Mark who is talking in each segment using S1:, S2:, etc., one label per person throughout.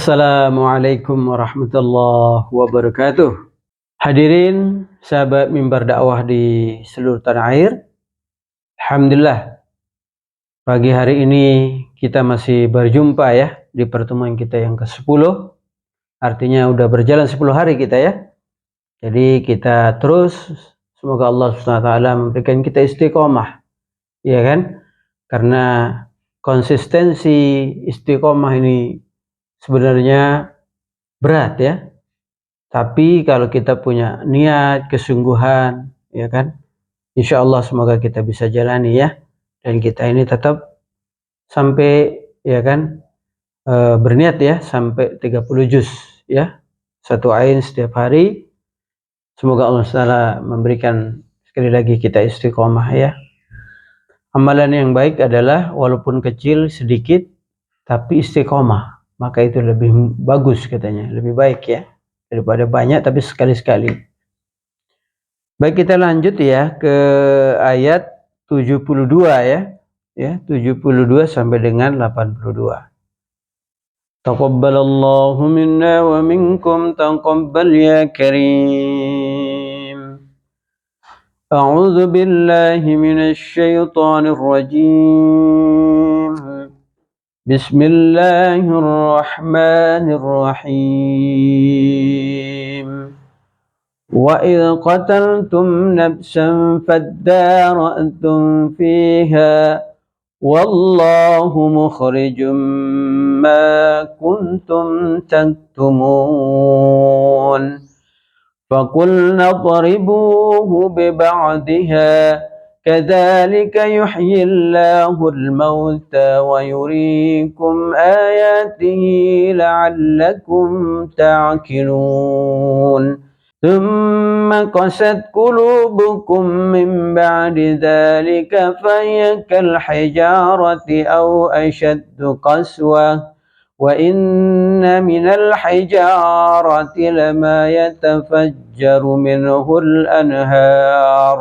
S1: Assalamualaikum warahmatullahi wabarakatuh. Hadirin sahabat mimbar dakwah di seluruh tanah air. Alhamdulillah, pagi hari ini kita masih berjumpa ya di pertemuan kita yang ke-10. Artinya udah berjalan 10 hari kita ya. Jadi kita terus, semoga Allah SWT memberikan kita istiqomah, ya kan? Karena konsistensi istiqomah ini sebenarnya berat ya. Tapi kalau kita punya niat, kesungguhan, ya kan, insya Allah semoga kita bisa jalani ya. Dan kita ini tetap sampai, ya kan, berniat ya, sampai 30 juz ya. Satu ain setiap hari. Semoga Allah SWT memberikan sekali lagi kita istiqomah ya. Amalan yang baik adalah walaupun kecil, sedikit, tapi istiqomah. Maka itu lebih bagus katanya, lebih baik ya. Daripada banyak tapi sekali-sekali. Baik, kita lanjut ya ke ayat 72 ya. Ya, 72 sampai dengan 82. Taqabbalallahu minna wa minkum taqabbal ya karim. A'udzu billahi minasy syaithanir rajim. Bismillahirrahmanirrahim. وَإِذْ قَتَلْتُمْ نَفْسًا فَادَّارَأْتُمْ فِيهَا وَاللَّهُ مُخْرِجٌ مَا كُنْتُمْ تَكْتُمُونَ فَقُلْنَا اضْرِبُوهُ بِبَعْضِهَا كَذَلِكَ يُحْيِي اللَّهُ الْمَوْتَى وَيُرِيكُمْ آيَاتِهِ لَعَلَّكُمْ تَعْقِلُونَ ثم قست قلوبكم من بعد ذلك فهي كالحجارة أو أشد قسوة وإن من الحجارة لما يتفجر منه الأنهار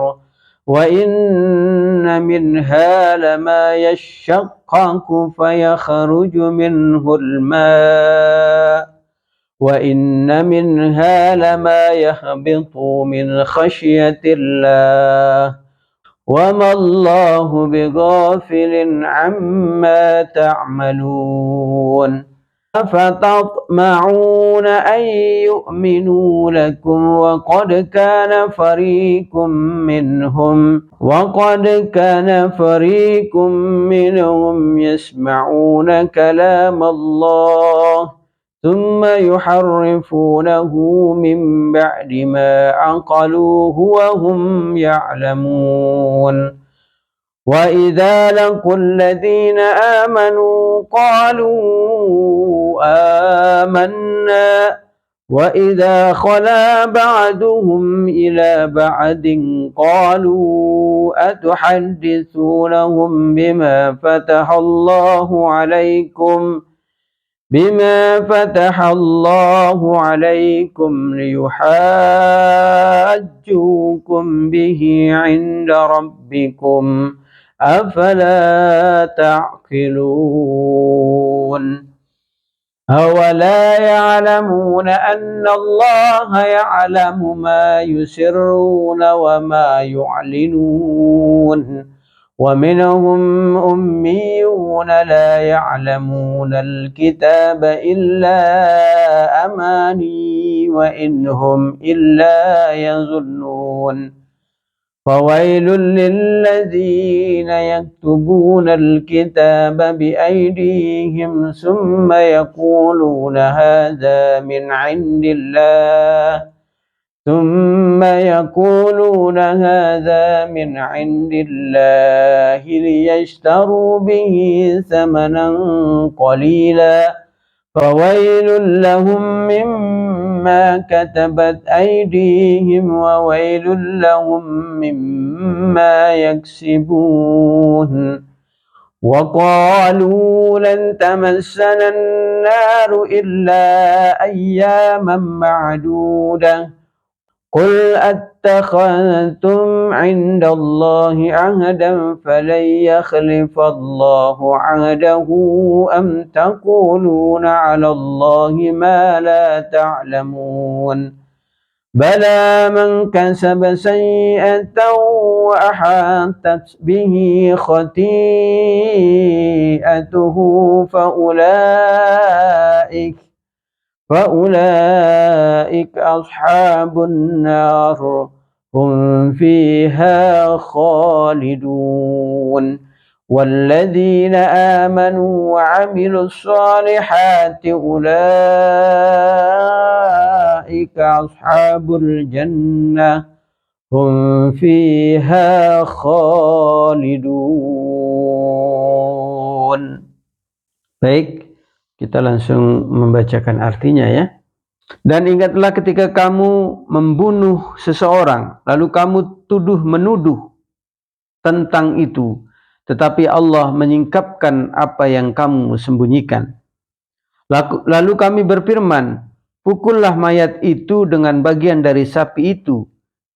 S1: وإن منها لما يشقق فيخرج منه الماء وَإِنَّ مِنْهَا لَمَا يَهْبِطُ مِنْ خَشْيَةِ اللَّهِ وَمَا اللَّهُ بِغَافِلٍ عَمَّا تَعْمَلُونَ أَفَتَطْمَعُونَ أَنْ يُؤْمِنُوا لَكُمْ وَقَدْ كَانَ فَرِيقٌ مِّنْهُمْ يَسْمَعُونَ كَلَامَ اللَّهِ ثم يحرفونه من بعد ما عقلوه وهم يعلمون وإذا لقوا الذين آمنوا قالوا آمنا وإذا خلا بعضهم إلى بعض قالوا أتحدثونهم بما فتح الله عليكم ليحاجوكم به عند ربكم أفلا تعقلون أولا يعلمون أن الله يعلم ما يسرون وما يعلنون ومنهم أميون لا يعلمون الكتاب إلا أماني وإن هم إلا يظنون فويل للذين يكتبون الكتاب بأيديهم ثم يقولون هذا من عند الله ليشتروا به ثمنا قليلا فويل لهم مما كتبت أيديهم وويل لهم مما يكسبون وقالوا لن تمسنا النار إلا أياما معدودة قل أتخذتم عند الله عهدا فلن يخلف الله عهده أم تقولون على الله ما لا تعلمون بلى من كسب سيئة وأحاطت به خطيئته فأولئك أصحاب النار هم فيها خالدون والذين آمنوا وعملوا الصالحات أولئك أصحاب الجنة هم فيها خالدون. Baik, kita langsung membacakan artinya ya. Dan ingatlah ketika kamu membunuh seseorang, lalu kamu menuduh tentang itu, tetapi Allah menyingkapkan apa yang kamu sembunyikan. Lalu kami berfirman, pukullah mayat itu dengan bagian dari sapi itu.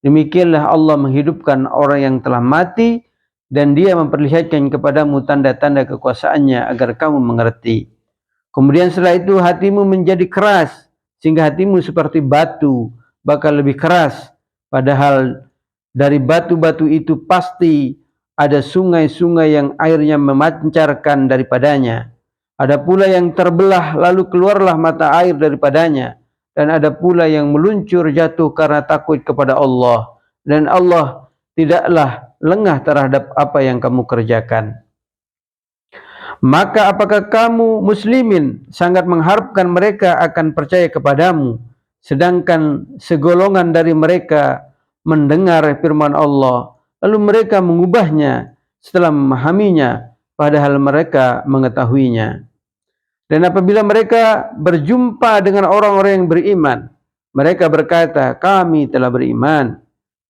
S1: Demikianlah Allah menghidupkan orang yang telah mati, dan Dia memperlihatkan kepadamu tanda-tanda kekuasaannya agar kamu mengerti. Kemudian setelah itu hatimu menjadi keras, sehingga hatimu seperti batu, bakal lebih keras. Padahal dari batu-batu itu pasti ada sungai-sungai yang airnya memancarkan daripadanya. Ada pula yang terbelah lalu keluarlah mata air daripadanya. Dan ada pula yang meluncur jatuh karena takut kepada Allah. Dan Allah tidaklah lengah terhadap apa yang kamu kerjakan. Maka apakah kamu muslimin sangat mengharapkan mereka akan percaya kepadamu, sedangkan segolongan dari mereka mendengar firman Allah, lalu mereka mengubahnya setelah memahaminya, padahal mereka mengetahuinya. Dan apabila mereka berjumpa dengan orang-orang yang beriman, mereka berkata, kami telah beriman.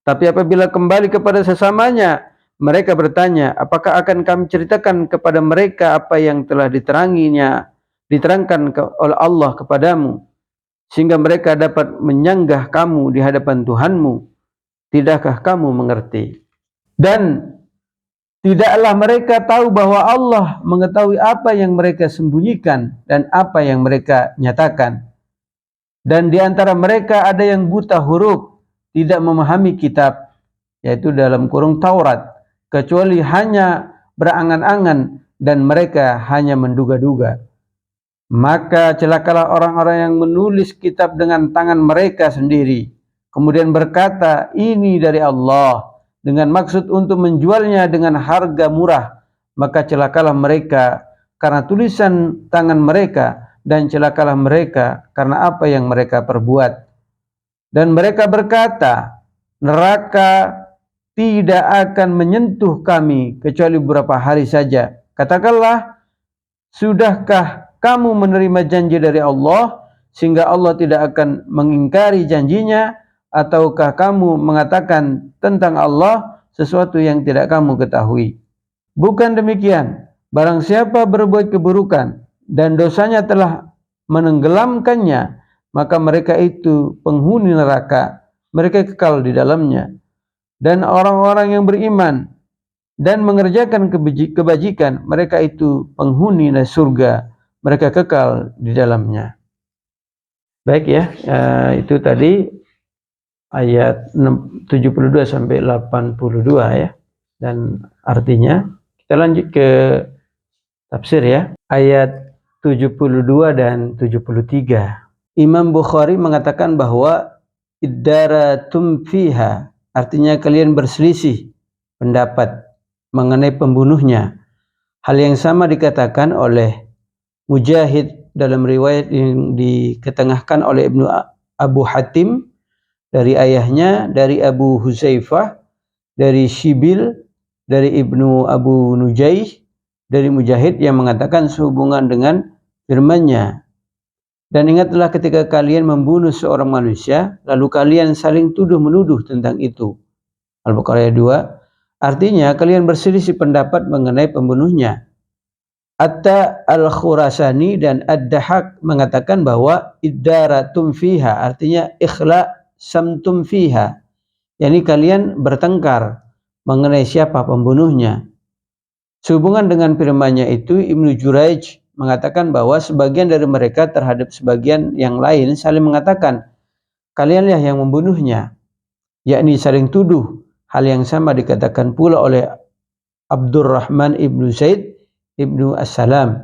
S1: Tapi apabila kembali kepada sesamanya, mereka bertanya, apakah akan kami ceritakan kepada mereka apa yang telah diterangkan oleh Allah kepadamu, sehingga mereka dapat menyanggah kamu di hadapan Tuhanmu. Tidakkah kamu mengerti? Dan tidaklah mereka tahu bahwa Allah mengetahui apa yang mereka sembunyikan dan apa yang mereka nyatakan. Dan di antara mereka ada yang buta huruf, tidak memahami kitab, yaitu dalam kurung Taurat, kecuali hanya berangan-angan dan mereka hanya menduga-duga. Maka celakalah orang-orang yang menulis kitab dengan tangan mereka sendiri, kemudian berkata, ini dari Allah, dengan maksud untuk menjualnya dengan harga murah. Maka celakalah mereka karena tulisan tangan mereka, dan celakalah mereka karena apa yang mereka perbuat. Dan mereka berkata, neraka tidak akan menyentuh kami kecuali beberapa hari saja. Katakanlah, sudahkah kamu menerima janji dari Allah sehingga Allah tidak akan mengingkari janjinya, ataukah kamu mengatakan tentang Allah sesuatu yang tidak kamu ketahui? Bukan demikian, barang siapa berbuat keburukan dan dosanya telah menenggelamkannya, maka mereka itu penghuni neraka, mereka kekal di dalamnya. Dan orang-orang yang beriman dan mengerjakan kebajikan, mereka itu penghuni surga, mereka kekal di dalamnya. Baik ya, itu tadi ayat 72 sampai 82 ya. Dan artinya kita lanjut ke tafsir ya. Ayat 72 dan 73. Imam Bukhari mengatakan bahwa iddaratum fiha, artinya kalian berselisih pendapat mengenai pembunuhnya. Hal yang sama dikatakan oleh Mujahid dalam riwayat yang diketengahkan oleh Ibnu Abu Hatim dari ayahnya, dari Abu Huzaifah, dari Shibil, dari Ibnu Abu Nujaih, dari Mujahid yang mengatakan sehubungan dengan firman-Nya. Dan ingatlah ketika kalian membunuh seorang manusia, lalu kalian saling tuduh-menuduh tentang itu. Al-Baqarah 2. Artinya kalian berselisih pendapat mengenai pembunuhnya. Atta al-Khurasani dan Ad-Dahak mengatakan bahwa iddaratum fiha, artinya ikhla samtum fiha, yakni kalian bertengkar mengenai siapa pembunuhnya. Sehubungan dengan firman-Nya itu, Ibnu Jurayj mengatakan bahwa sebagian dari mereka terhadap sebagian yang lain saling mengatakan, kalianlah yang membunuhnya, yakni saling tuduh. Hal yang sama dikatakan pula oleh Abdurrahman ibnu Zaid ibnu As-Salam.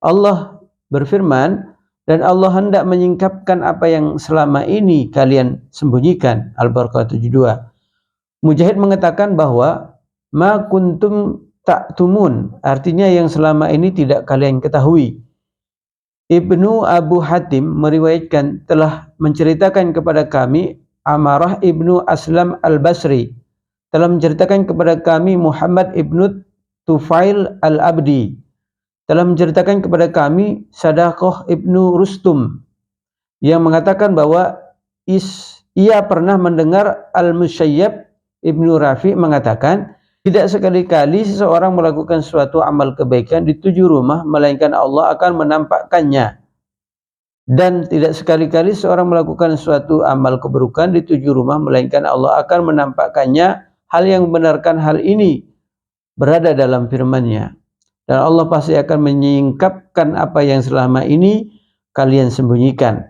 S1: Allah berfirman, dan Allah hendak menyingkapkan apa yang selama ini kalian sembunyikan. Al-Baqarah 72. Mujahid mengatakan bahwa ma kuntum ta'tumun, artinya yang selama ini tidak kalian ketahui. Ibnu Abu Hatim meriwayatkan telah menceritakan kepada kami Amarah ibnu Aslam al-Basri telah menceritakan kepada kami Muhammad ibnu Tufail al-Abdi telah menceritakan kepada kami Sadaqah ibnu Rustum yang mengatakan bahwa ia pernah mendengar Al-Musayyab ibnu Rafi mengatakan, tidak sekali-kali seseorang melakukan suatu amal kebaikan di 7 rumah, melainkan Allah akan menampakkannya. Dan tidak sekali-kali seorang melakukan suatu amal keburukan di 7 rumah, melainkan Allah akan menampakkannya. Hal yang membenarkan hal ini berada dalam firman-Nya. Dan Allah pasti akan menyingkapkan apa yang selama ini kalian sembunyikan.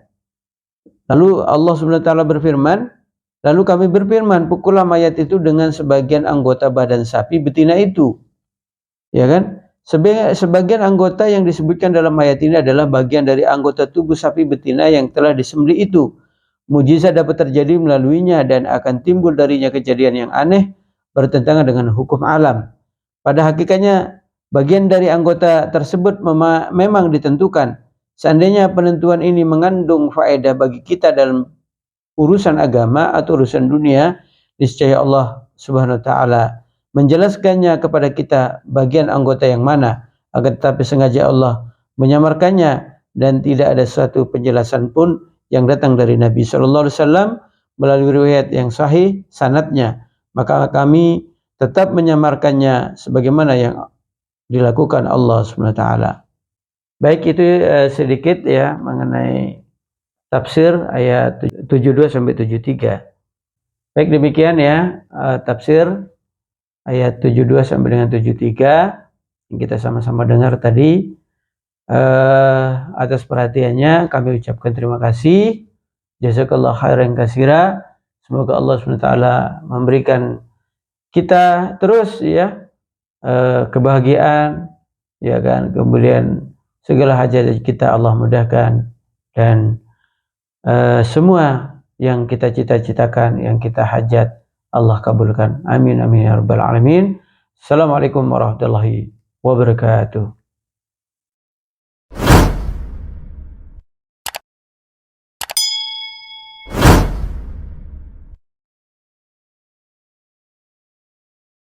S1: Lalu Allah SWT berfirman, lalu kami berfirman, pukullah mayat itu dengan sebagian anggota badan sapi betina itu. Ya kan? Sebagian anggota yang disebutkan dalam ayat ini adalah bagian dari anggota tubuh sapi betina yang telah disembelih itu. Mujizat dapat terjadi melaluinya dan akan timbul darinya kejadian yang aneh bertentangan dengan hukum alam. Pada hakikatnya, bagian dari anggota tersebut memang ditentukan. Seandainya penentuan ini mengandung faedah bagi kita dalam urusan agama atau urusan dunia, niscaya Allah Subhanahu wa taala menjelaskannya kepada kita bagian anggota yang mana, akan tetapi sengaja Allah menyamarkannya dan tidak ada suatu penjelasan pun yang datang dari Nabi sallallahu alaihi wasallam melalui riwayat yang sahih sanadnya, maka kami tetap menyamarkannya sebagaimana yang dilakukan Allah Subhanahu wa taala. Baik, itu sedikit ya mengenai tafsir ayat 72 sampai 73. Baik, demikian ya tafsir ayat 72 sampai dengan 73 yang kita sama-sama dengar tadi. Atas perhatiannya kami ucapkan terima kasih. Jazakallah khairan katsira. Semoga Allah SWT memberikan kita terus ya kebahagiaan, ya kan, kemudian segala hajat kita Allah mudahkan, dan semua yang kita cita-citakan, yang kita hajat, Allah kabulkan. Amin amin ya rabbal alamin. Assalamualaikum warahmatullahi wabarakatuh.